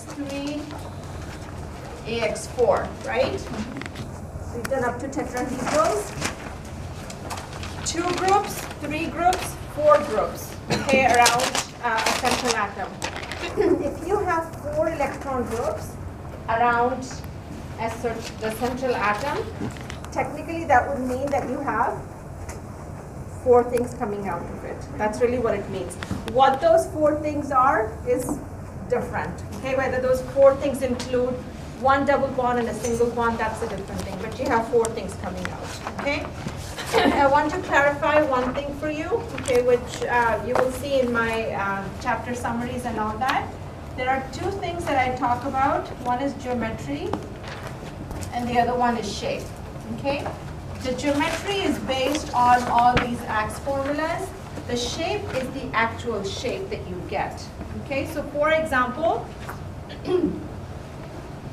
3, AX4, right? We've done up to tetrahedrals. 2 groups, 3 groups, 4 groups, okay, around a central atom. If you have 4 electron groups around the central atom, technically that would mean that you have 4 things coming out of it. That's really what it means. What those 4 things are is different. Okay, whether those 4 things include 1 double bond and a single bond, that's a different thing. But you have 4 things coming out. Okay. I want to clarify one thing for you, okay, which you will see in my chapter summaries and all that. There are 2 things that I talk about. One is geometry, and the other one is shape. Okay. The geometry is based on all these ax formulas. The shape is the actual shape that you get. Okay, so for example,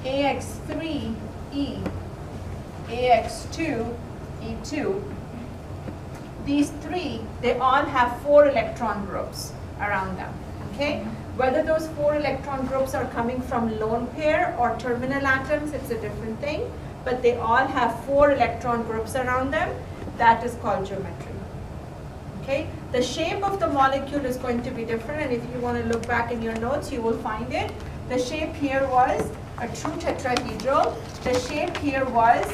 AX3E, AX2, E2, these 3, they all have 4 electron groups around them. Okay, whether those 4 electron groups are coming from lone pair or terminal atoms, it's a different thing. But they all have 4 electron groups around them. That is called geometry. Okay? The shape of the molecule is going to be different, and if you want to look back in your notes, you will find it. The shape here was a true tetrahedral. The shape here was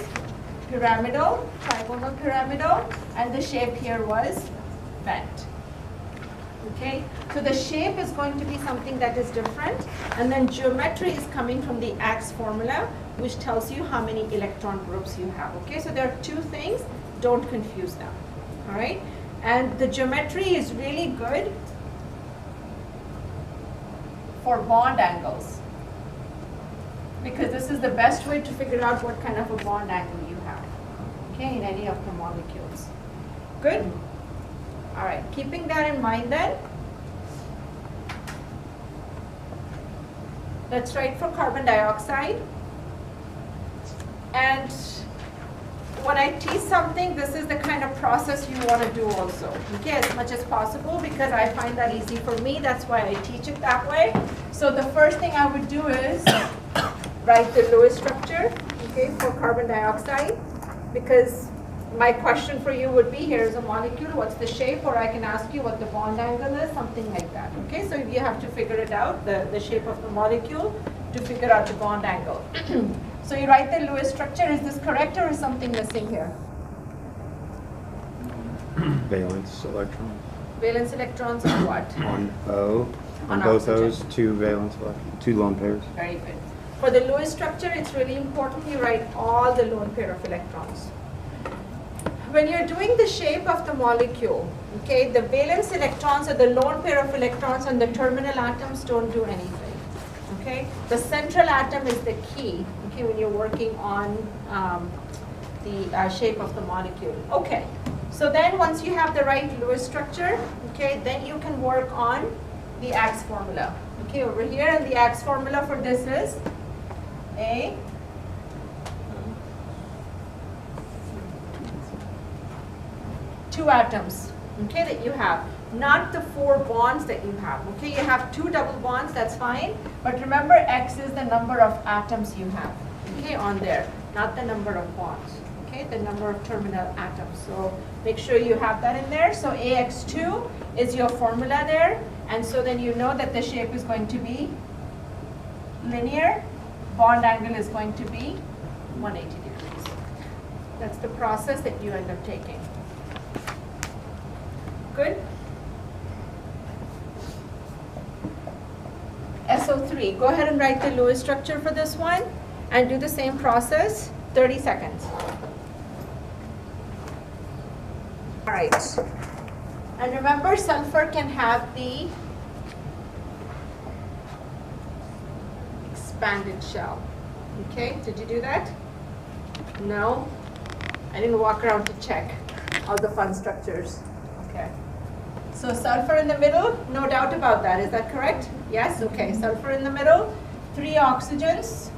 pyramidal, trigonal pyramidal, and the shape here was bent. Okay? So the shape is going to be something that is different, and then geometry is coming from the ax formula, which tells you how many electron groups you have. Okay, so there are 2 things, don't confuse them. All right, and the geometry is really good for bond angles, because this is the best way to figure out what kind of a bond angle you have, okay, in any of the molecules. Good? All right, keeping that in mind then, let's write for carbon dioxide. And when I teach something, this is the kind of process you want to do also, okay, as much as possible, because I find that easy for me. That's why I teach it that way. So the first thing I would do is write the Lewis structure, okay, for carbon dioxide, because my question for you would be, here's a molecule, what's the shape, or I can ask you what the bond angle is, something like that. Okay, so you have to figure it out, the shape of the molecule, to figure out the bond angle. So you write the Lewis structure. Is this correct, or is something missing here? Valence electrons. Valence electrons on what? On O. On both oxygen. O's, 2 valence electrons, 2 lone pairs. Very good. For the Lewis structure, it's really important you write all the lone pair of electrons. When you're doing the shape of the molecule, okay, the valence electrons or the lone pair of electrons on the terminal atoms don't do anything. Okay, the central atom is the key. Okay, when you're working on the shape of the molecule. Okay, so then once you have the right Lewis structure, okay, then you can work on the ax formula. Okay, over here, and the ax formula for this is A. Two atoms, okay, that you have, not the 4 bonds that you have. Okay, you have 2 double bonds, that's fine, but remember X is the number of atoms you have, okay, on there, not the number of bonds, okay, the number of terminal atoms. So make sure you have that in there. So AX2 is your formula there, and so then you know that the shape is going to be linear, bond angle is going to be 180 degrees. That's the process that you end up taking. Good? SO3, go ahead and write the Lewis structure for this one and do the same process, 30 seconds. All right. And remember, sulfur can have the expanded shell. Okay, did you do that? No? I didn't walk around to check all the fun structures. Okay. So sulfur in the middle, no doubt about that. Is that correct? Yes? Okay. Sulfur in the middle, 3 oxygens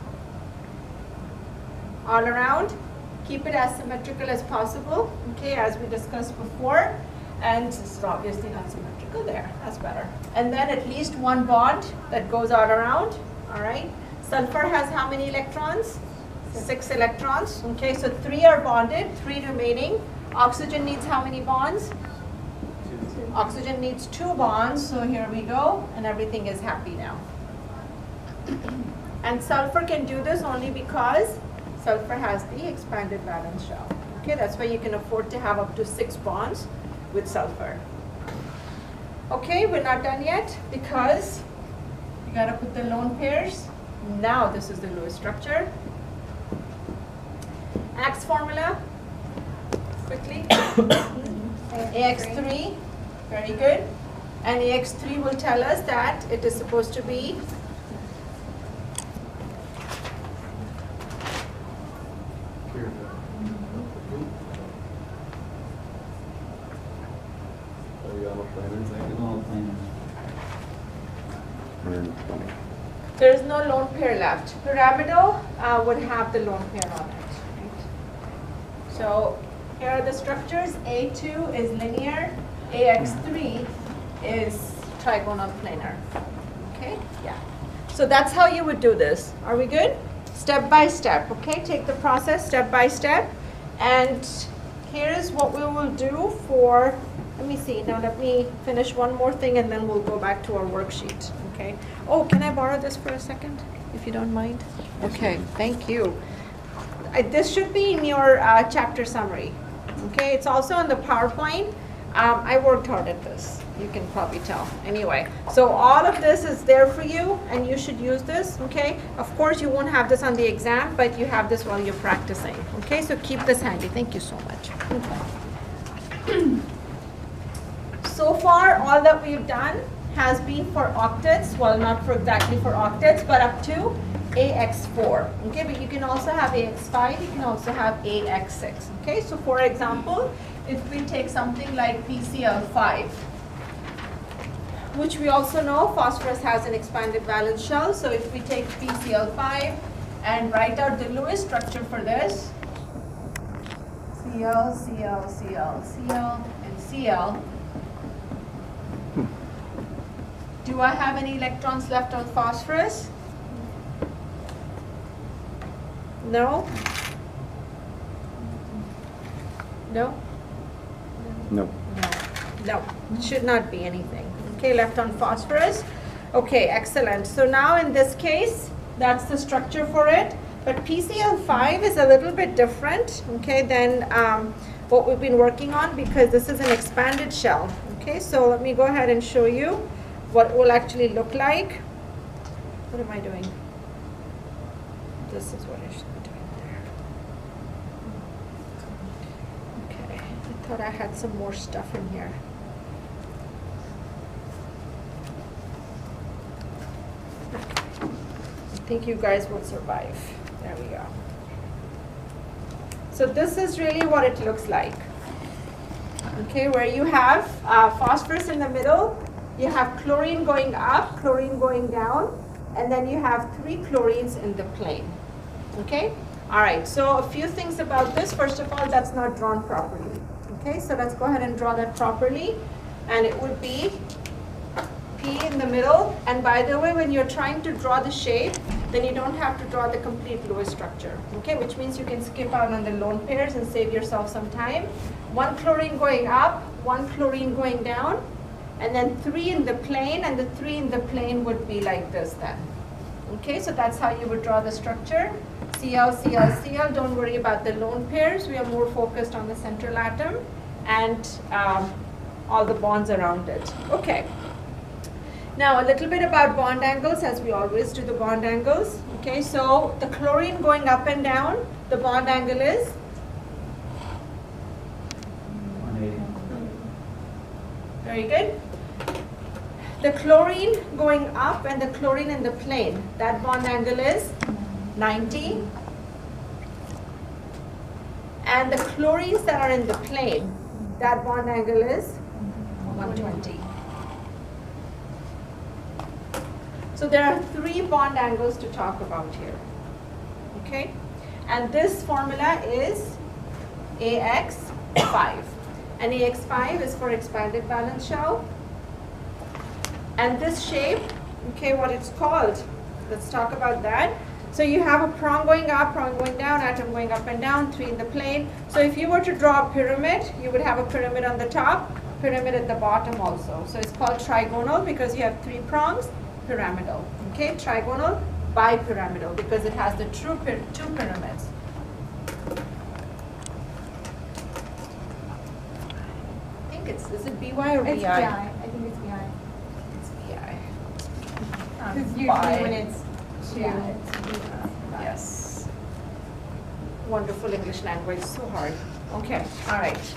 all around. Keep it as symmetrical as possible, okay, as we discussed before. And it's obviously not symmetrical there. That's better. And then at least 1 bond that goes all around. All all right? Sulfur has how many electrons? 6 electrons, okay? So 3 are bonded, 3 remaining. Oxygen needs how many bonds? 2. Oxygen needs 2 bonds, so here we go, and everything is happy now. And sulfur can do this only because sulfur has the expanded valence shell. Okay, that's why you can afford to have up to 6 bonds with sulfur. Okay, we're not done yet because you gotta put the lone pairs. Now this is the Lewis structure. Axe formula, quickly. AX3, very good. And AX3 will tell us that it is supposed to be there is no lone pair left. Pyramidal would have the lone pair on it. Right? So here are the structures. A2 is linear. AX3 is trigonal planar. Okay? Yeah. So that's how you would do this. Are we good? Step by step. Okay? Take the process step by step. And here's what we will do for, let me see. Now let me finish one more thing and then we'll go back to our worksheet. Okay. Oh, can I borrow this for a second, if you don't mind? Okay, thank you. This should be in your chapter summary. Okay, it's also on the PowerPoint. I worked hard at this. You can probably tell. Anyway, so all of this is there for you, and you should use this. Okay. Of course, you won't have this on the exam, but you have this while you're practicing. Okay, so keep this handy. Thank you so much. Okay. So far, all that we've done has been for octets, well, not for exactly for octets, but up to AX4, okay? But you can also have AX5, you can also have AX6, okay? So for example, if we take something like PCl5, which we also know phosphorus has an expanded valence shell, so if we take PCl5 and write out the Lewis structure for this, Cl, Cl, Cl, Cl, and Cl, do I have any electrons left on phosphorus? No? No? No. No, should not be anything. Okay, left on phosphorus. Okay, excellent. So now in this case, that's the structure for it. But PCl5 is a little bit different, okay, than what we've been working on because this is an expanded shell. Okay, so let me go ahead and show you what it will actually look like. What am I doing? This is what I should be doing there. Okay, I thought I had some more stuff in here. Okay. I think you guys will survive. There we go. So this is really what it looks like. Okay, where you have phosphorus in the middle, you have chlorine going up, chlorine going down, and then you have 3 chlorines in the plane. Okay? All right, so a few things about this. First of all, that's not drawn properly. Okay, so let's go ahead and draw that properly. And it would be P in the middle. And by the way, when you're trying to draw the shape, then you don't have to draw the complete Lewis structure. Okay, which means you can skip out on the lone pairs and save yourself some time. 1 chlorine going up, 1 chlorine going down, and then 3 in the plane, and the 3 in the plane would be like this then. Okay, so that's how you would draw the structure. Cl, Cl, Cl, don't worry about the lone pairs. We are more focused on the central atom and all the bonds around it. Okay. Now a little bit about bond angles, as we always do the bond angles. Okay, so the chlorine going up and down, the bond angle is 180. very good. The chlorine going up and the chlorine in the plane, that bond angle is 90. And the chlorines that are in the plane, that bond angle is 120. So there are 3 bond angles to talk about here. Okay? And this formula is AX5. And AX5 is for expanded valence shell. And this shape, okay, what it's called let's talk about that. So you have a prong going up, prong going down, atom going up and down, 3 in the plane. So if you were to draw a pyramid, you would have a pyramid on the top, pyramid at the bottom also. So it's called trigonal because you have 3 prongs, pyramidal. Okay, trigonal, bipyramidal because it has the 2 pyramids. I think is it BY or BI? It's BI. I think it's BI. It's BI. Because usually Bi. when it's two, Yeah. it's BI. Yes. Wonderful English language, so hard. Okay, all right.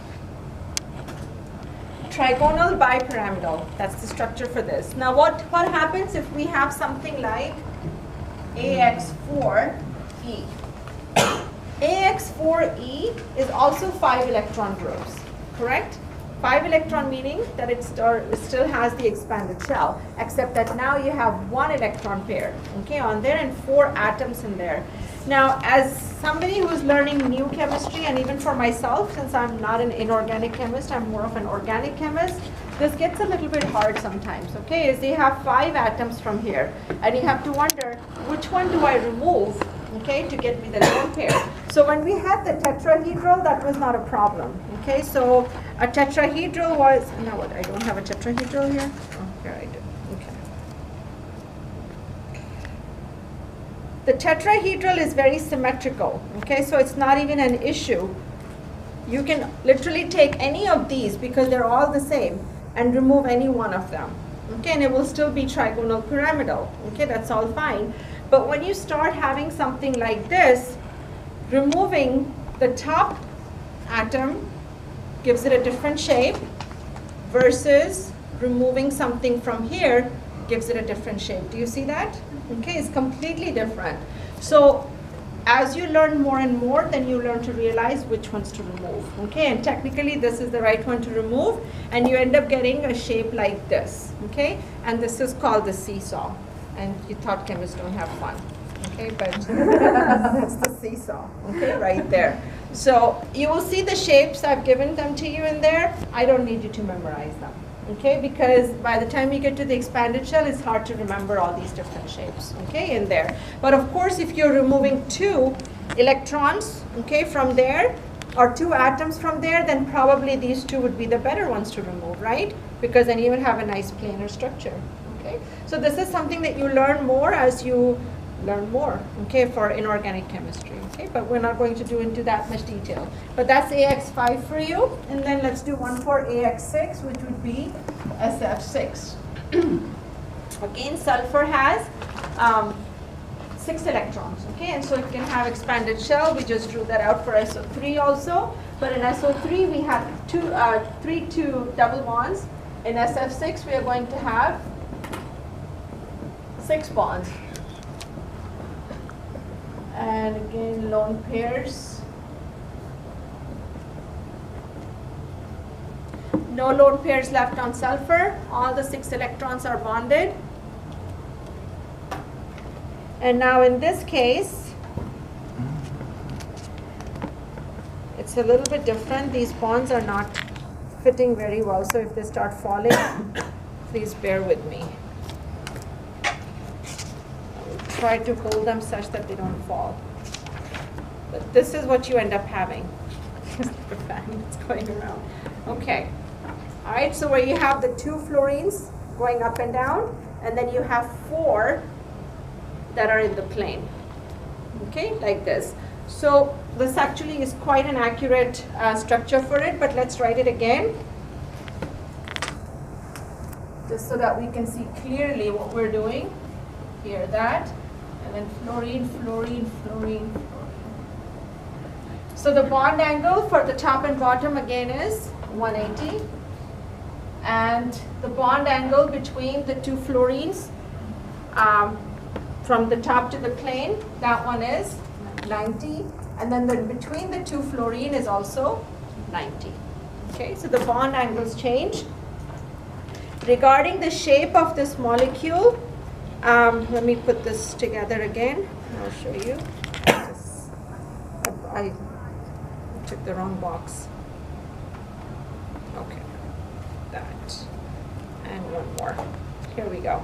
Trigonal bipyramidal, that's the structure for this. Now what happens if we have something like AX4E? AX4E is also 5 electron groups, correct? 5 electron meaning that it still has the expanded shell, except that now you have 1 electron pair, okay, on there and 4 atoms in there. Now, as somebody who's learning new chemistry, and even for myself, since I'm not an inorganic chemist, I'm more of an organic chemist, this gets a little bit hard sometimes, okay, is they have 5 atoms from here, and you have to wonder, which one do I remove, okay, to get me the lone pair. So when we had the tetrahedral, that was not a problem, okay, so a tetrahedral was, now what, I don't have a tetrahedral here? Oh, here I do, okay. The tetrahedral is very symmetrical, okay, so it's not even an issue. You can literally take any of these because they're all the same and remove any one of them, okay, and it will still be trigonal pyramidal, okay, that's all fine. But when you start having something like this, removing the top atom gives it a different shape versus removing something from here gives it a different shape. Do you see that? Okay, it's completely different. So as you learn more and more, then you learn to realize which ones to remove. Okay, and technically this is the right one to remove, and you end up getting a shape like this. Okay, and this is called the seesaw. And you thought chemists don't have fun. Okay, but it's the seesaw. Okay, right there. So you will see the shapes, I've given them to you in there. I don't need you to memorize them. Okay, because by the time you get to the expanded shell, it's hard to remember all these different shapes, okay, in there. But of course, if you're removing 2 electrons, okay, from there, or 2 atoms from there, then probably these 2 would be the better ones to remove, right? Because then you would have a nice planar structure, okay? So this is something that you learn more as you learn more, okay, for inorganic chemistry, okay? But we're not going to do into that much detail. But that's AX5 for you, and then let's do one for AX6, which would be SF6. Again, sulfur has 6 electrons, okay, and so it can have expanded shell. We just drew that out for SO3 also, but in SO3 we have 3 double bonds. In SF6 we are going to have 6 bonds. And again, lone pairs. No lone pairs left on sulfur. All the 6 electrons are bonded. And now in this case, it's a little bit different. These bonds are not fitting very well. So if they start falling, please bear with me. Try to hold them such that they don't fall. But this is what you end up having. Just the fan that's going around. Okay. All right, so where you have the 2 fluorines going up and down, and then you have 4 that are in the plane. Okay, like this. So this actually is quite an accurate structure for it, but let's write it again. Just so that we can see clearly what we're doing. Here, that. And then fluorine, fluorine, fluorine, fluorine. So the bond angle for the top and bottom again is 180. And the bond angle between the 2 fluorines from the top to the plane, that one is 90. And then between the 2 fluorine is also 90. Okay, so the bond angles change. Regarding the shape of this molecule, let me put this together again. I'll show you. I took the wrong box. Okay, that. And one more. Here we go.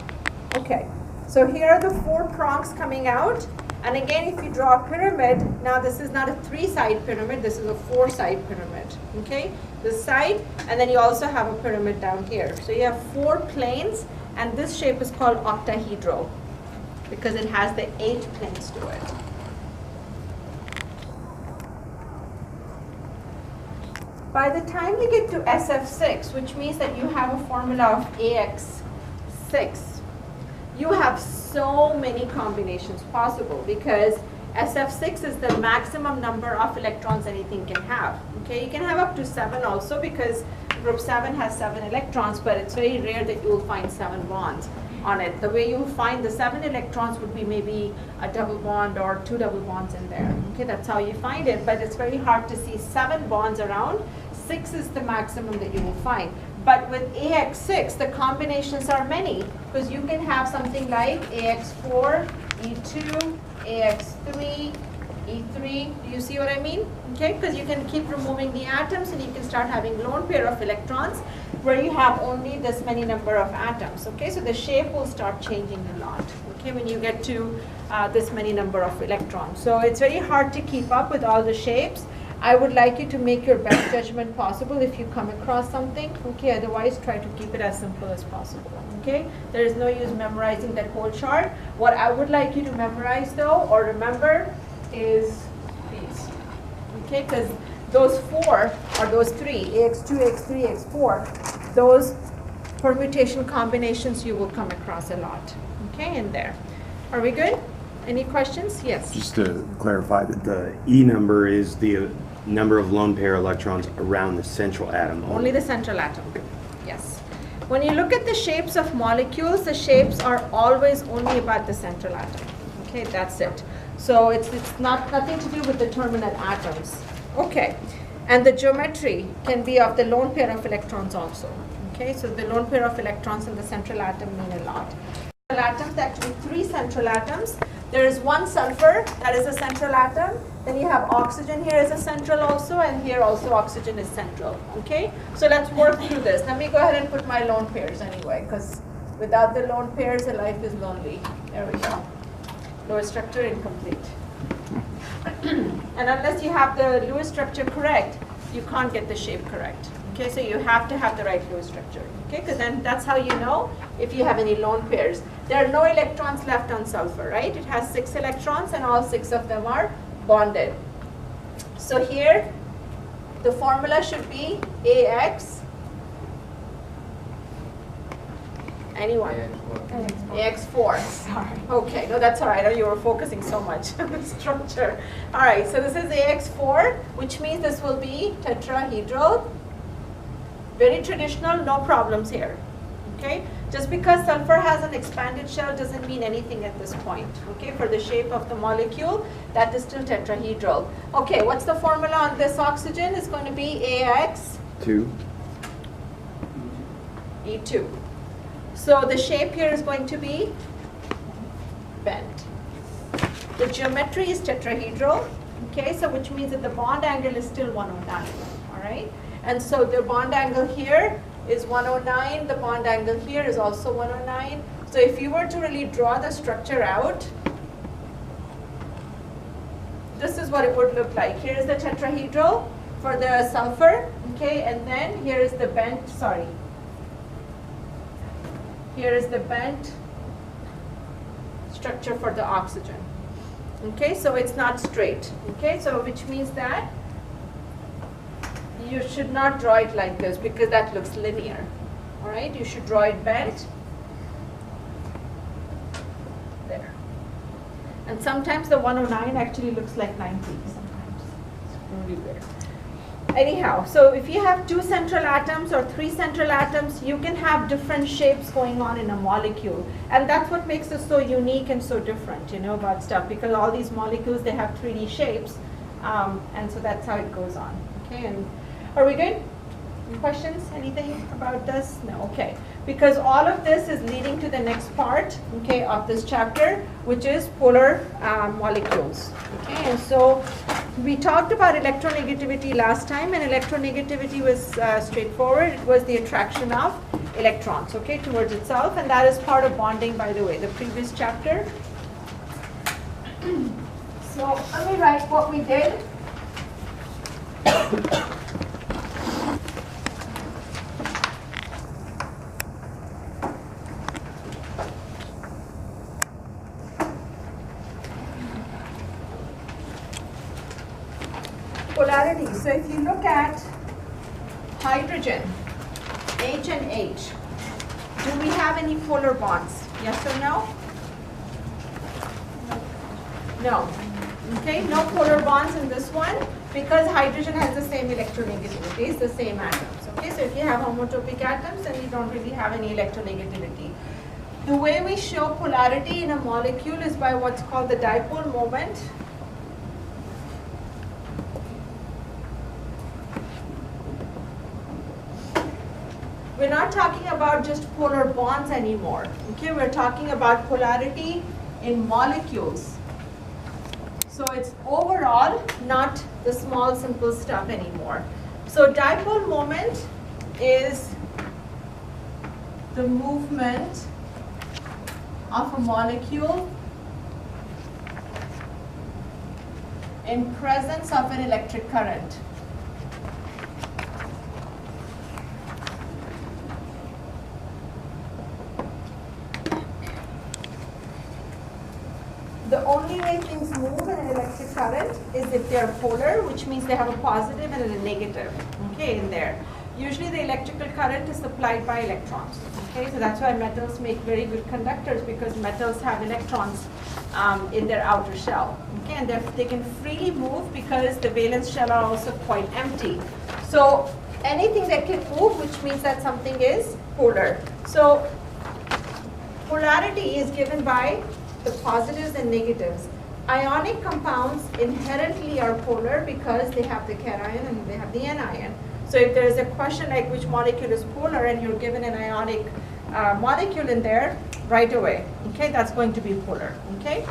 Okay, So here are the 4 prongs coming out. And again, if you draw a pyramid, now this is not a 3-side pyramid, this is a 4-side pyramid, okay? This side, and then you also have a pyramid down here. So you have 4 planes, and this shape is called octahedral because it has the 8 planes to it. By the time you get to SF6, which means that you have a formula of AX6, you have so many combinations possible because SF6 is the maximum number of electrons anything can have. Okay, you can have up to 7 also because group 7 has 7 electrons, but it's very rare that you will find 7 bonds on it. The way you will find the 7 electrons would be maybe a double bond or 2 double bonds in there. Okay, that's how you find it, but it's very hard to see 7 bonds around. 6 is the maximum that you will find. But with AX6, the combinations are many because you can have something like AX4, E2, AX3, E3. Do you see what I mean? Okay, because you can keep removing the atoms and you can start having lone pair of electrons where you have only this many number of atoms. Okay, so the shape will start changing a lot. Okay, when you get to this many number of electrons. So it's very hard to keep up with all the shapes. I would like you to make your best judgment possible if you come across something. Okay, otherwise try to keep it as simple as possible. Okay, there is no use memorizing that whole chart. What I would like you to memorize though, or remember, is these. Okay, because those 4 or those 3, AX2, AX3, AX4, those permutation combinations you will come across a lot. Okay, in there. Are we good? Any questions? Yes. Just to clarify that the E number is the number of lone pair electrons around the central atom. Only the central atom. Yes. When you look at the shapes of molecules, the shapes are always only about the central atom. Okay, that's it. So it's nothing to do with the terminal atoms. Okay. And the geometry can be of the lone pair of electrons also. Okay, so the lone pair of electrons in the central atom mean a lot. Atoms, actually 3 central atoms. There is 1 sulfur, that is a central atom. Then you have oxygen here is a central also, and here also oxygen is central. Okay, so let's work through this. Let me go ahead and put my lone pairs anyway, because without the lone pairs, the life is lonely. There we go. Lewis structure incomplete. And unless you have the Lewis structure correct, you can't get the shape correct. Okay, so you have to have the right Lewis structure. Okay, because then that's how you know if you have any lone pairs. There are no electrons left on sulfur, right? It has 6 electrons and all 6 of them are bonded. So here, the formula should be AX. Anyone? AX4. Sorry. Okay, no, that's all right. I know you were focusing so much on the structure. All right, so this is AX4, which means this will be tetrahedral. Very traditional, no problems here. Okay, just because sulfur has an expanded shell doesn't mean anything at this point. Okay, for the shape of the molecule, that is still tetrahedral. Okay, what's the formula on this oxygen? It's going to be AX2. E2. So the shape here is going to be bent. The geometry is tetrahedral. Okay, so which means that the bond angle is still 109. All right. And so the bond angle here is 109. The bond angle here is also 109. So if you were to really draw the structure out, this is what it would look like. Here is the tetrahedral for the sulfur. Okay, and then here is the bent, here is the bent structure for the oxygen. Okay, so it's not straight. Okay, so which means that you should not draw it like this because that looks linear. All right, you should draw it bent. There. And sometimes the 109 actually looks like 90 sometimes. It's really weird. Anyhow, so if you have 2 central atoms or 3 central atoms, you can have different shapes going on in a molecule. And that's what makes it so unique and so different, you know, about stuff. Because all these molecules, they have 3D shapes. And so that's how it goes on. Okay, and are we good? Questions? Anything about this? No, okay. Because all of this is leading to the next part, okay, of this chapter, which is polar molecules. Okay, and so we talked about electronegativity last time, and electronegativity was straightforward. It was the attraction of electrons, okay, towards itself, and that is part of bonding, by the way, the previous chapter. So let me write what we did. Polarity. So if you look at hydrogen, H and H, do we have any polar bonds? Yes or no? No. Okay, no polar bonds in this one because hydrogen has the same electronegativity, it's the same atoms. Okay, so if you have homotopic atoms, then you don't really have any electronegativity. The way we show polarity in a molecule is by what's called the dipole moment. We're not talking about just polar bonds anymore. Okay, we're talking about polarity in molecules. So it's overall, not the small simple stuff anymore. So dipole moment is the movement of a molecule in presence of an electric current. The only way things move in an electric current is if they are polar, which means they have a positive and a negative, okay, in there. Usually the electrical current is supplied by electrons, okay, so that's why metals make very good conductors, because metals have electrons in their outer shell, okay, and they can freely move because the valence shell are also quite empty. So anything that can move, which means that something is polar. So polarity is given by the positives and negatives. Ionic compounds inherently are polar because they have the cation and they have the anion. So if there is a question like which molecule is polar and you're given an ionic molecule in there, right away, okay, that's going to be polar, okay?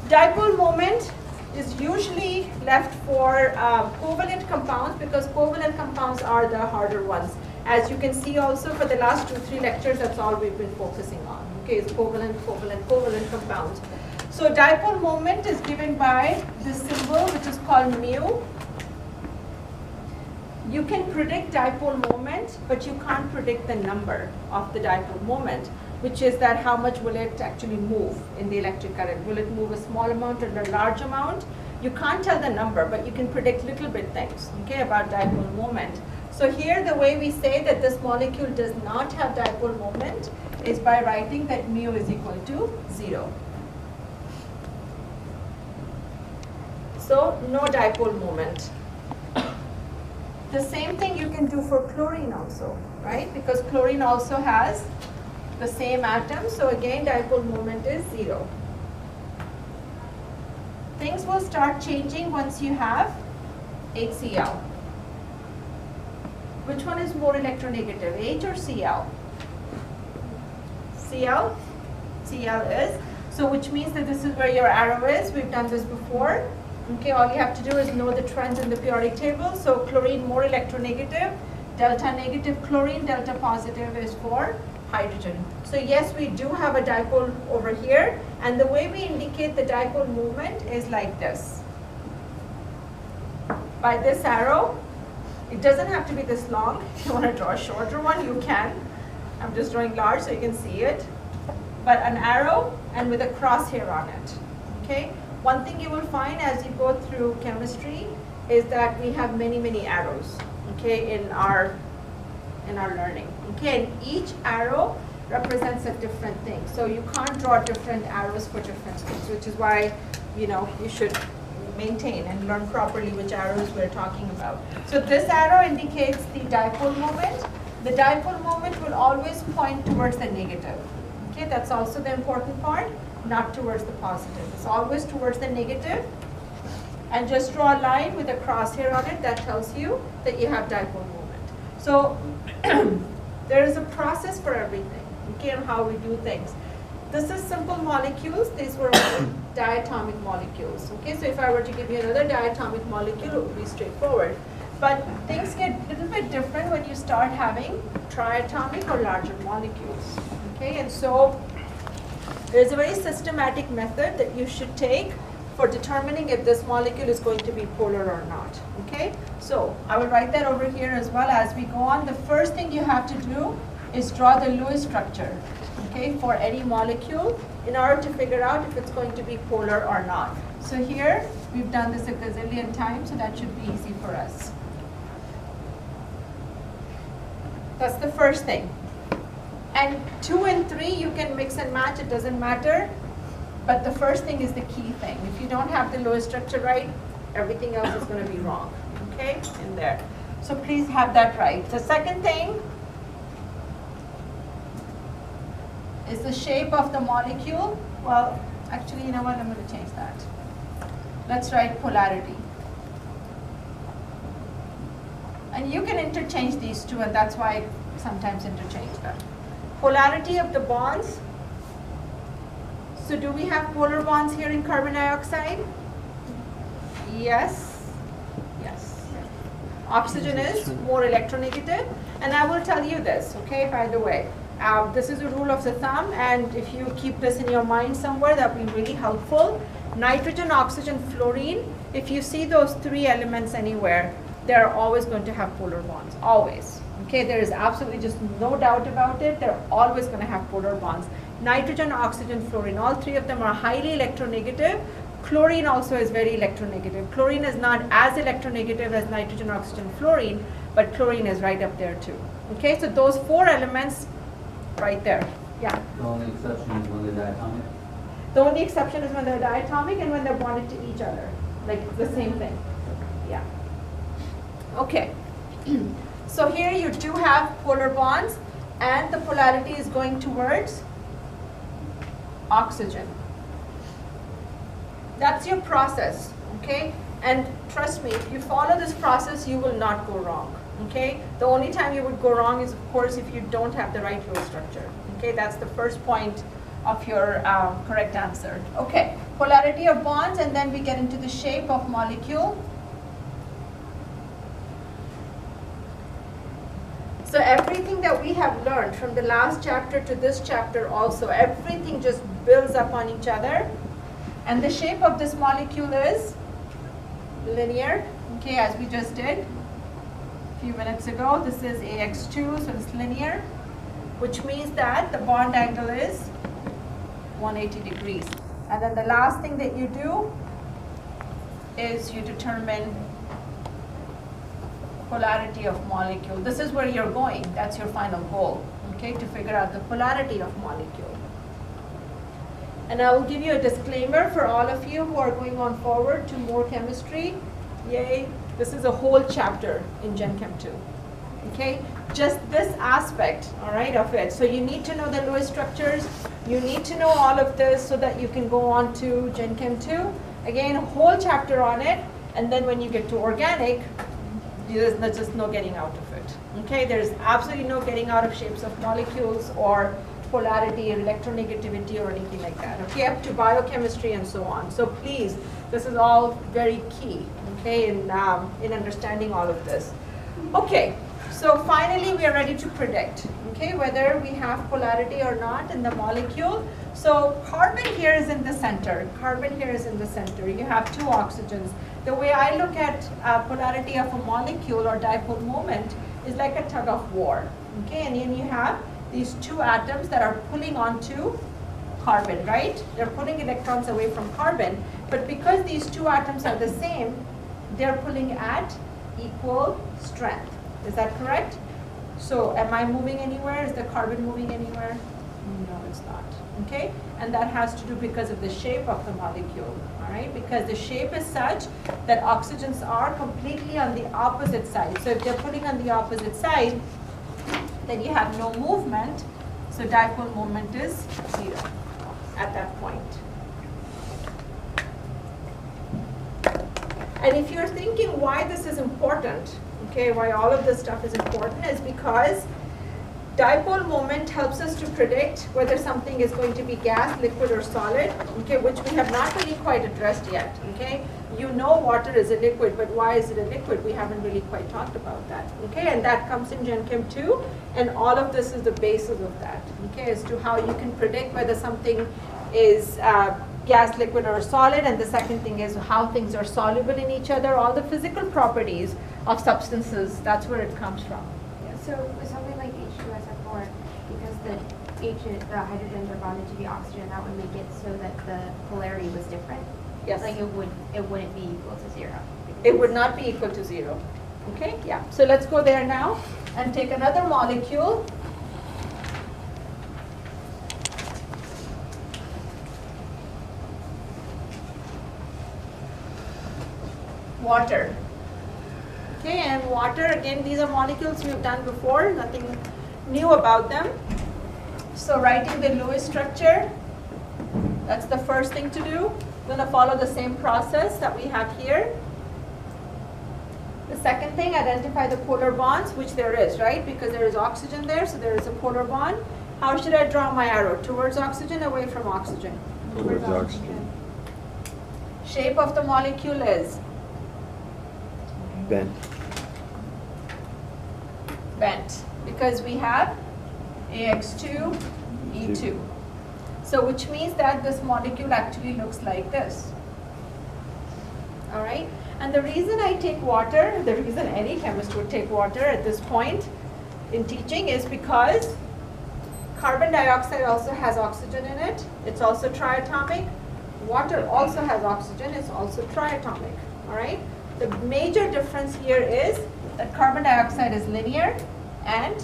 Dipole moment is usually left for covalent compounds because covalent compounds are the harder ones. As you can see also for the last 2-3 lectures, that's all we've been focusing on. Okay, is covalent, covalent, covalent compounds. So dipole moment is given by this symbol, which is called mu. You can predict dipole moment, but you can't predict the number of the dipole moment, which is that how much will it actually move in the electric current. Will it move a small amount or a large amount? You can't tell the number, but you can predict little bit things, okay, about dipole moment. So here the way we say that this molecule does not have dipole moment is by writing that mu is equal to 0. So no dipole moment. The same thing you can do for chlorine also, right? Because chlorine also has the same atom, so again dipole moment is 0. Things will start changing once you have HCl. Which one is more electronegative, H or Cl? Cl? Cl is. So which means that this is where your arrow is. We've done this before. Okay, all you have to do is know the trends in the periodic table. So chlorine more electronegative, delta negative chlorine, delta positive is for hydrogen. So yes, we do have a dipole over here, and the way we indicate the dipole movement is like this. By this arrow, it doesn't have to be this long. If you want to draw a shorter one, you can. I'm just drawing large so you can see it. But an arrow and with a crosshair on it, okay? One thing you will find as you go through chemistry is that we have many, many arrows, okay, in our learning, okay? And each arrow represents a different thing. So you can't draw different arrows for different things, which is why, you know, you should maintain and learn properly which arrows we're talking about. So this arrow indicates the dipole moment. The dipole moment will always point towards the negative. Okay, that's also the important part, not towards the positive. It's always towards the negative. And just draw a line with a crosshair on it that tells you that you have dipole moment. So there is a process for everything, okay, and how we do things. This is simple molecules. These were all diatomic molecules. Okay, so if I were to give you another diatomic molecule, it would be straightforward. But things get a little bit different when you start having triatomic or larger molecules. Okay, and so there's a very systematic method that you should take for determining if this molecule is going to be polar or not. Okay, so I will write that over here as well as we go on. The first thing you have to do is draw the Lewis structure, okay, for any molecule in order to figure out if it's going to be polar or not. So here, we've done this a gazillion times, so that should be easy for us. That's the first thing. And 2 and 3, you can mix and match, it doesn't matter. But the first thing is the key thing. If you don't have the Lewis structure right, everything else is going to be wrong, okay, in there. So please have that right. The second thing is the shape of the molecule. Well, actually, you know what, I'm going to change that. Let's write polarity. And you can interchange these two, and that's why I sometimes interchange them. Polarity of the bonds. So do we have polar bonds here in carbon dioxide? Yes. Yes. Oxygen is more electronegative. And I will tell you this, okay, by the way. This is a rule of the thumb, and if you keep this in your mind somewhere, that will be really helpful. Nitrogen, oxygen, fluorine, if you see those 3 elements anywhere, they're always going to have polar bonds, always. Okay, there is absolutely just no doubt about it. They're always going to have polar bonds. Nitrogen, oxygen, fluorine, all 3 of them are highly electronegative. Chlorine also is very electronegative. Chlorine is not as electronegative as nitrogen, oxygen, fluorine, but chlorine is right up there too. Okay, so those 4 elements right there. Yeah. The only exception is when they're diatomic. The only exception is when they're diatomic and when they're bonded to each other. Like the same thing. Yeah. Okay. So here you do have polar bonds, and the polarity is going towards oxygen. That's your process, okay? And trust me, if you follow this process, you will not go wrong, okay? The only time you would go wrong is, of course, if you don't have the right Lewis structure, okay? That's the first point of your correct answer. Okay, polarity of bonds, and then we get into the shape of molecule. So everything that we have learned from the last chapter to this chapter also, everything just builds up on each other. And the shape of this molecule is linear, okay, as we just did a few minutes ago. This is AX2, so it's linear, which means that the bond angle is 180 degrees. And then the last thing that you do is you determine polarity of molecule. This is where you're going. That's your final goal, okay, to figure out the polarity of molecule. And I will give you a disclaimer for all of you who are going on forward to more chemistry. Yay, this is a whole chapter in GenChem2, okay? Just this aspect, all right, of it. So you need to know the Lewis structures. You need to know all of this so that you can go on to GenChem2. Again, a whole chapter on it. And then when you get to organic, there's just no getting out of it, okay? There's absolutely no getting out of shapes of molecules or polarity or electronegativity or anything like that, okay? Up to biochemistry and so on. So please, this is all very key, okay, in understanding all of this. Okay, so finally we are ready to predict, okay, whether we have polarity or not in the molecule. So carbon here is in the center. Carbon here is in the center. You have 2 oxygens. The way I look at polarity of a molecule or dipole moment is like a tug of war, okay? And then you have these 2 atoms that are pulling onto carbon, right? They're pulling electrons away from carbon, but because these 2 atoms are the same, they're pulling at equal strength. Is that correct? So am I moving anywhere? Is the carbon moving anywhere? No, it's not, okay? And that has to do because of the shape of the molecule, all right? Because the shape is such that oxygens are completely on the opposite side. So if they're pulling on the opposite side, then you have no movement, so dipole moment is 0 at that point. And if you're thinking why this is important, okay, why all of this stuff is important, is because dipole moment helps us to predict whether something is going to be gas, liquid, or solid, okay, which we have not really quite addressed yet, okay? you know water is a liquid, but why is it a liquid? We haven't really quite talked about that, okay? And that comes in GenChem 2, and all of this is the basis of that, okay, as to how you can predict whether something is gas, liquid, or solid, and the second thing is how things are soluble in each other, all the physical properties of substances, that's where it comes from. So with something like H2SO4, because the hydrogens are bonded to the oxygen, that would make it so that the polarity was different? Yes. Like it wouldn't be equal to 0? It would not be equal to 0, okay? Yeah, so let's go there now and take another molecule. Water. Okay, and water, again, these are molecules we've done before, nothing new about them. So writing the Lewis structure, that's the first thing to do. We're going to follow the same process that we have here. The second thing, identify the polar bonds, which there is, right? Because there is oxygen there, so there is a polar bond. How should I draw my arrow? Towards oxygen, away from oxygen? Towards oxygen. Shape of the molecule is? Bent. Bent, because we have AX2, E2. So which means that this molecule actually looks like this. All right? And the reason I take water, the reason any chemist would take water at this point in teaching is because carbon dioxide also has oxygen in it. It's also triatomic. Water also has oxygen. It's also triatomic. All right? The major difference here is that carbon dioxide is linear and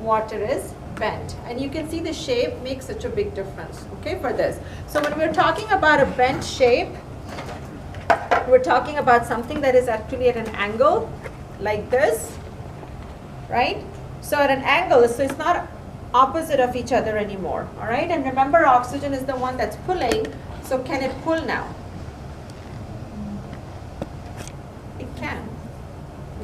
water is bent. And you can see the shape makes such a big difference, okay, for this. So when we're talking about a bent shape, we're talking about something that is actually at an angle like this, right? So at an angle, so it's not opposite of each other anymore, all right? And remember, oxygen is the one that's pulling, so can it pull now? It can,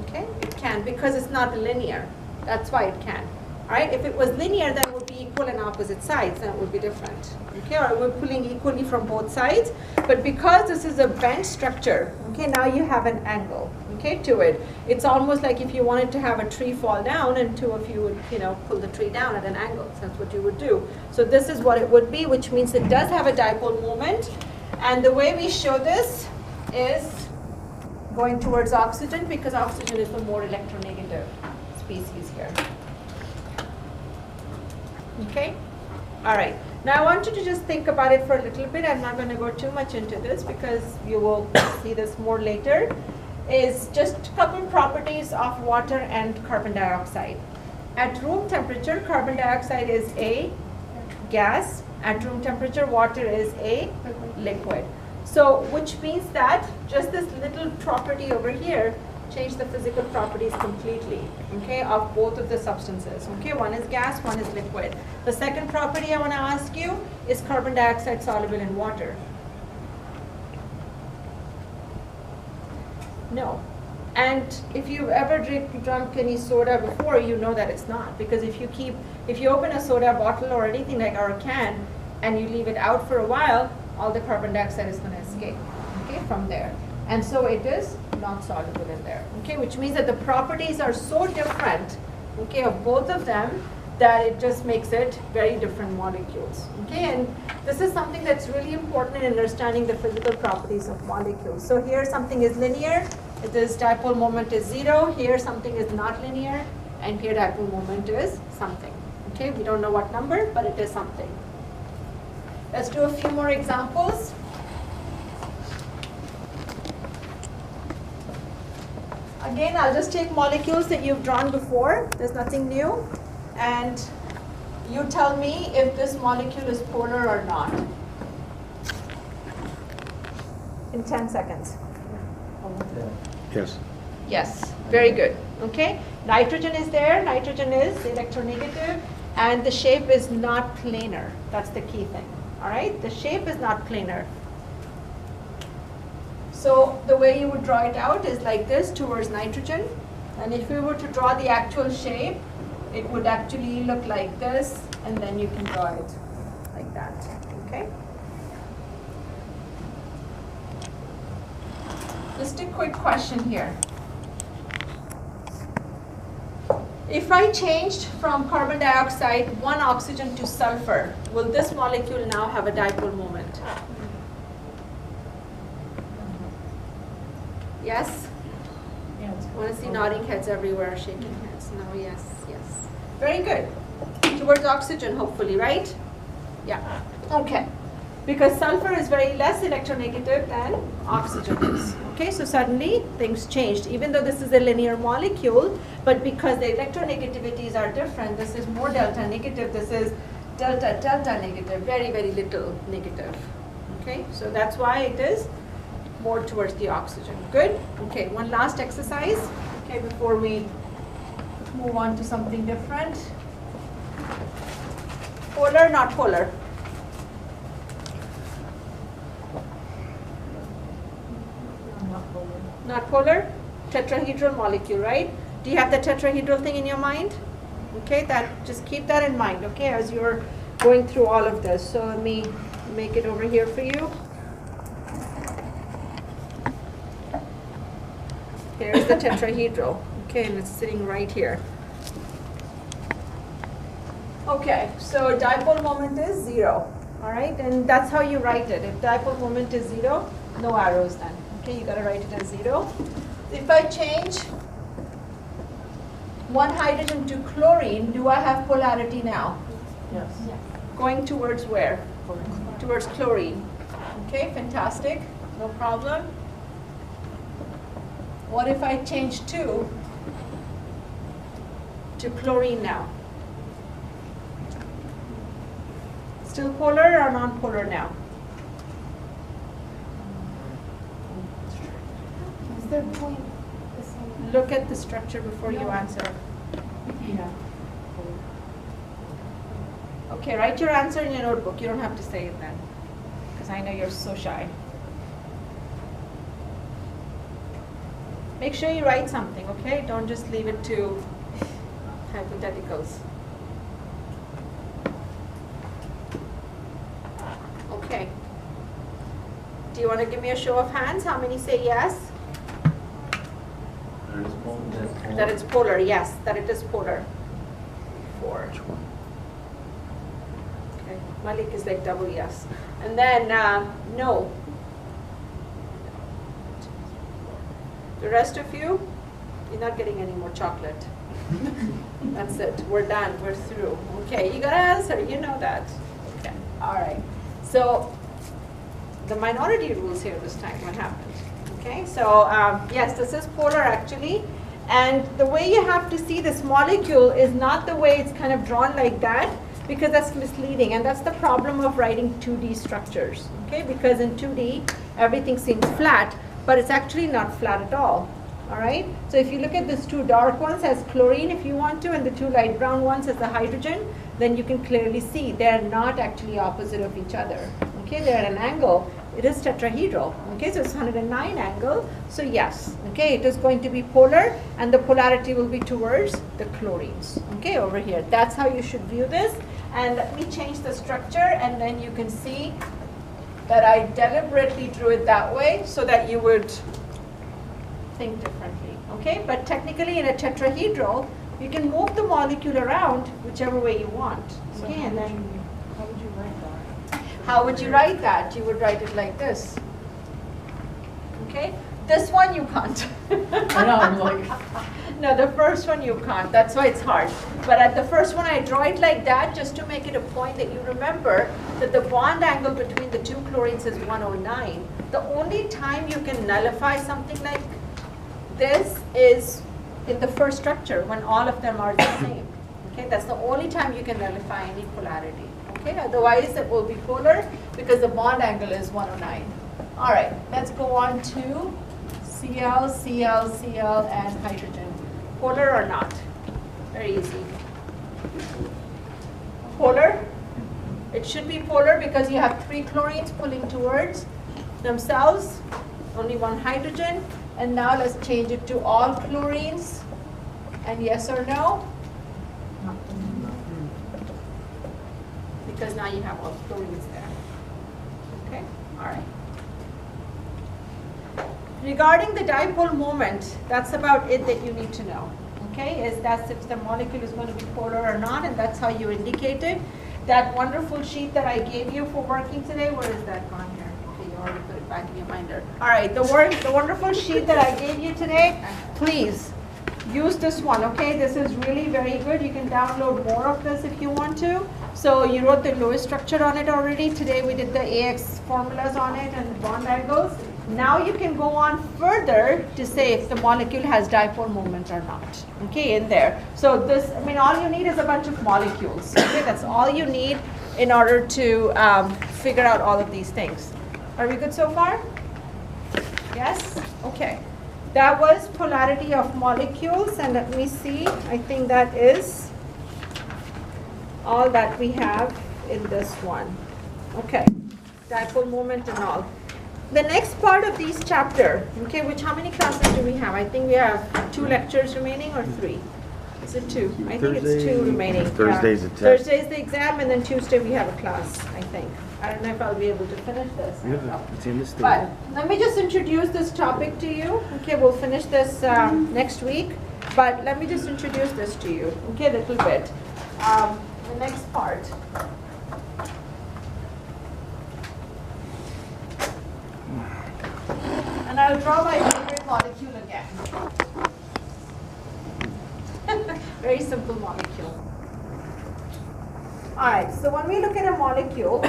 okay? It can because it's not linear. That's why it can. All right, if it was linear, then it would be equal and opposite sides, then it would be different. Okay, or we're pulling equally from both sides. But because this is a bent structure, okay, now you have an angle, okay, to it. It's almost like if you wanted to have a tree fall down and two of you would, pull the tree down at an angle. So that's what you would do. So this is what it would be, which means it does have a dipole moment. And the way we show this is going towards oxygen, because oxygen is the more electronegative species here. Okay, all right. Now I want you to just think about it for a little bit. I'm not going to go too much into this because you will see this more later. Is just a couple properties of water and carbon dioxide. At room temperature, carbon dioxide is a gas. At room temperature, water is a liquid. So which means that just this little property over here change the physical properties completely, okay, of both of the substances. Okay, one is gas, one is liquid. The second property I want to ask you is carbon dioxide soluble in water? No. And if you've ever drunk any soda before, you know that it's not, because if you open a soda bottle or anything like or a can and you leave it out for a while, all the carbon dioxide is going to escape, okay, from there. And so it is not soluble in there, okay, which means that the properties are so different, okay, of both of them, that it just makes it very different molecules, okay. And this is something that's really important in understanding the physical properties of molecules. So here something is linear, this dipole moment is 0, here something is not linear, and here dipole moment is something, okay. We don't know what number, but it is something. Let's do a few more examples. Again, I'll just take molecules that you've drawn before. There's nothing new. And you tell me if this molecule is polar or not. In 10 seconds. Yes. Yes, very good. Okay, nitrogen is there. Nitrogen is electronegative. And the shape is not planar. That's the key thing. All right, the shape is not planar. So the way you would draw it out is like this towards nitrogen. And if we were to draw the actual shape, it would actually look like this, and then you can draw it like that, okay? Just a quick question here. If I changed from carbon dioxide, one oxygen to sulfur, will this molecule now have a dipole moment? Yes? Yeah, it's I want to see nodding heads everywhere, shaking heads. No, yes, yes. Very good. Towards oxygen, hopefully, right? Yeah. Okay. Because sulfur is very less electronegative than oxygen is. Okay, so suddenly things changed. Even though this is a linear molecule, but because the electronegativities are different, this is more delta negative, this is delta negative, very, very little negative. Okay, so that's why it is more towards the oxygen. Good? Okay, one last exercise, okay, before we move on to something different. Polar, not polar? Not polar? Tetrahedral molecule, right? Do you have the tetrahedral thing in your mind? Okay, just keep that in mind, okay, as you're going through all of this. So let me make it over here for you. Here's the tetrahedral, okay, and it's sitting right here. Okay, so dipole moment is 0, all right, and that's how you write it. If dipole moment is 0, no arrows then. Okay, you gotta write it as 0. If I change one hydrogen to chlorine, do I have polarity now? Yes. Going towards where? Towards chlorine. Okay, fantastic, no problem. What if I change 2 to chlorine now? Still polar or non-polar now? Is there point the same? Look at the structure before you answer. Yeah. Okay, write your answer in your notebook. You don't have to say it then, because I know you're so shy. Make sure you write something, okay? Don't just leave it to hypotheticals. Okay. Do you want to give me a show of hands? How many say yes? That it's polar, yes, that it is polar. 4. Okay, Malik is like double yes. And then no. The rest of you, you're not getting any more chocolate. That's it, we're done, we're through. Okay, you gotta answer, you know that. Okay, all right. So the minority rules here this time, what happened? Okay, so yes, this is polar actually. And the way you have to see this molecule is not the way it's kind of drawn like that, because that's misleading. And that's the problem of writing 2D structures, okay? Because in 2D, everything seems flat, but it's actually not flat at all right? So if you look at these 2 dark ones as chlorine if you want to, and the 2 light brown ones as the hydrogen, then you can clearly see they're not actually opposite of each other, okay? They're at an angle. It is tetrahedral, okay? So it's 109 angle, so yes, okay? It is going to be polar, and the polarity will be towards the chlorines, okay, over here. That's how you should view this. And let me change the structure, and then you can see that I deliberately drew it that way so that you would think differently, okay? But technically in a tetrahedral, you can move the molecule around whichever way you want, okay? And then How would you write that? how would you write that? You would write it like this, okay? This one you can't. I know, I'm like, No, the first one you can't. That's why it's hard. But at the first one, I draw it like that just to make it a point that you remember that the bond angle between the 2 chlorines is 109. The only time you can nullify something like this is in the first structure when all of them are the same. Okay, that's the only time you can nullify any polarity. Okay, otherwise it will be polar because the bond angle is 109. All right, let's go on to Cl, Cl, Cl, and hydrogen. Polar or not? Very easy. Polar? It should be polar because you have 3 chlorines pulling towards themselves, only 1 hydrogen. And now let's change it to all chlorines. And yes or no? Because now you have all chlorines there. Okay, all right. regarding the dipole moment, that's about it that you need to know. Okay, is that's if the molecule is going to be polar or not, and that's how you indicate it. That wonderful sheet that I gave you for working today, where is that gone here? Okay, you already put it back in your binder. All right, the wonderful sheet that I gave you today, please use this one, okay? This is really very good. You can download more of this if you want to. So you wrote the Lewis structure on it already. Today we did the AX formulas on it and the bond angles. Now you can go on further to say if the molecule has dipole moment or not, okay, in there. So this, I mean, all you need is a bunch of molecules, okay? That's all you need in order to figure out all of these things. Are we good so far? Yes? Okay. That was polarity of molecules, and let me see, I think that is all that we have in this one. Okay, dipole moment and all. The next part of this chapter, okay, how many classes do we have? I think we have 2 lectures remaining or 3? Is it 2? I think it's 2 remaining. Thursday's a test. Thursday's the exam, and then Tuesday we have a class, I think. I don't know if I'll be able to finish this. I don't know. It's in the But let me just introduce this topic to you. Okay, we'll finish this next week. But let me just introduce this to you, okay, a little bit. The next part. And I'll draw my favorite molecule again. Very simple molecule. All right, so when we look at a molecule,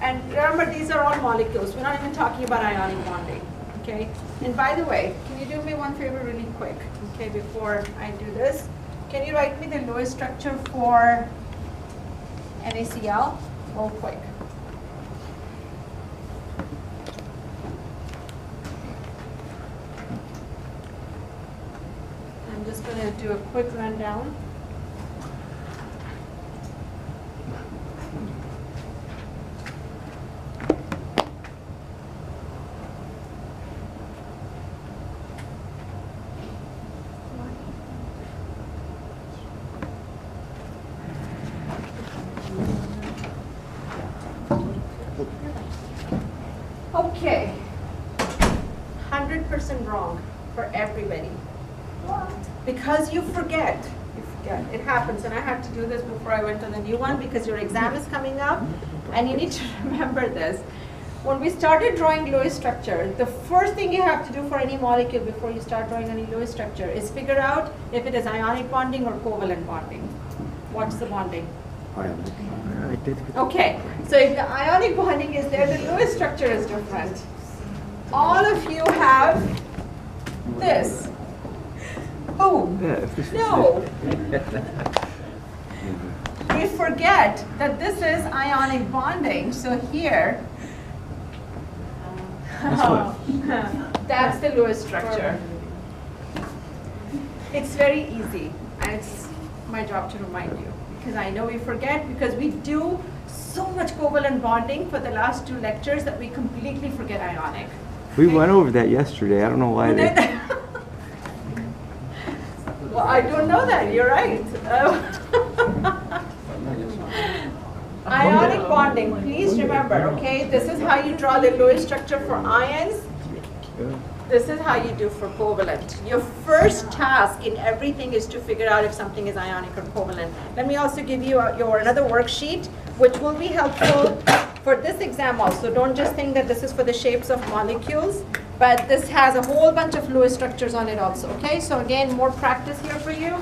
and remember these are all molecules, we're not even talking about ionic bonding, okay? And by the way, can you do me one favor really quick, okay, before I do this? Can you write me the Lewis structure for NaCl real quick? I'm just going to do a quick rundown. Okay, 100% wrong for everybody. Because you forget. It happens, and I had to do this before I went to the new one because your exam is coming up, and you need to remember this. When we started drawing Lewis structure, the first thing you have to do for any molecule before you start drawing any Lewis structure is figure out if it is ionic bonding or covalent bonding. What's the bonding? Ionic. Okay, so if the ionic bonding is there, the Lewis structure is different. All of you have this. Oh, no. We forget that this is ionic bonding, so here, that's the Lewis structure. It's very easy, and it's my job to remind you. Because I know we forget, because we do so much covalent bonding for the last 2 lectures that we completely forget ionic. We went over that yesterday. I don't know why they... Well, I don't know that. You're right. Ionic bonding, please remember, okay? This is how you draw the Lewis structure for ions. This is how you do for covalent. Your first task in everything is to figure out if something is ionic or covalent. Let me also give you another worksheet, which will be helpful for this exam also. Don't just think that this is for the shapes of molecules, but this has a whole bunch of Lewis structures on it also, okay? So again, more practice here for you.